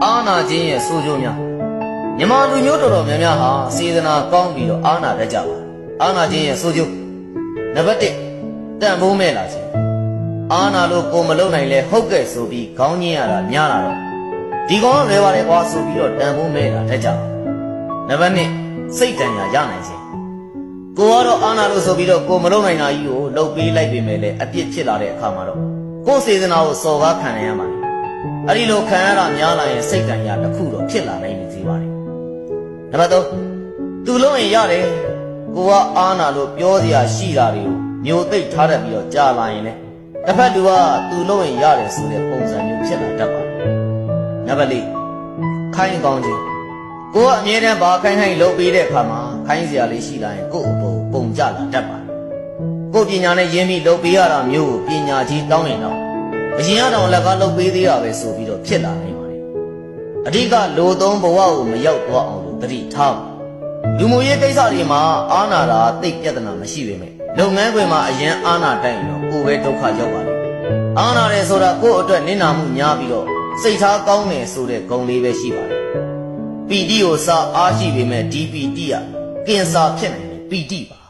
အာနာချင်းရဲ့ဆိုးကျိုးများမြန်မာလူမျိုးတော်တော်များများဟာစေတနာကောင်းပြီးတော့အာနာတတ်ကြပါအာနာချင်းရဲ့ဆိုးကျိုးနံပါတ်1တန်ဖိုးမဲ့လာခြင်းအာနာလို့ကိုမလုံနိုင်လဲဟုတ်ကဲ့ဆိုပြီးခေါင်းညင်းရတာများလာတော့ဒီကောင်ကလဲပါတယ်ကွာဆိုပြီးတော့တန်ဖိုးမဲ့လာတတ်ကြပါနံပါတ်2စိတ်တန်ရာရနိုင်ခြင်းကိုကတော့အာနာလို့ဆိုပြီးတော့ကိုမလုံနိုင်တာကြီးကိုလှုပ်ပေးလိုက်ပေမဲ့လည်းအပြစ်ဖြစ်လာတဲ့အခါမှာတော့ကိုယ်စေတနာကိုစော်ကားခံရမှာအဲ့ဒီလိုခံရတာများလာရင်စိတ်တန်ရာတစ်ခုတော့ဖြစ်လာနိုင်ပြီပါလေနံပါတ်3သူလုံးရင်ရတယ်ကိုကအာနာလို့ပြောစရာရှိတာတွေကိုမျိုးသိပ်ထားတတ်ပြီးတော့ကြာလာရင်လည်းတစ်ဖက်လူကသူလုံးရင်ရတယ်ဆိုတဲ့ပုံစံမျိုးဖြစ်လာတတ်ပါတယ်နံပါတ်4ခိုင်းကောင်းခြင်းကိုကအမြဲတမ်းဘာခိုင်းလှုပ်ပေးတဲ့အခါမှာခိုင်းစရာလေးရှိလာရင်ကို့အပေါ်ပုံကြလာတတ်ပါတယ်ကို့ပညာနဲ့ရင်းပြီးလှုပ်ပေးရတာမျိုးကိုပညာကြီးတောင်းရင်တော့အရင်ကတော့လက်ကလှုပ်ပေးသေးရပဲဆိုပြီးတော့ဖြစ်လာနိုင်ပါတယ်အဓိကလိုသုံးဘဝကိုမရောက်သွားအောင်လို့တတိထားလူမှုရေးကိစ္စတွေမှာအာနာတာသိပြဿနာမရှိပေမဲ့လုပ်ငန်းခွင်မှာအရင်အာနာတိုက်ရင်တော့ကိုယ်ပဲဒုက္ခရောက်ပါလိမ့်မယ်အာနာတယ်ဆိုတာကိုယ့်အတွက်နစ်နာမှုများပြီးတော့စိတ်ထားကောင်းတယ်ဆိုတဲ့ဂုဏ်လေးပဲရှိပါတယ်ပီတိကိုစာအားရှိပေမဲ့ဒီပီတိကကင်ဆာဖြစ်နိုင်တယ်ပီတိပါ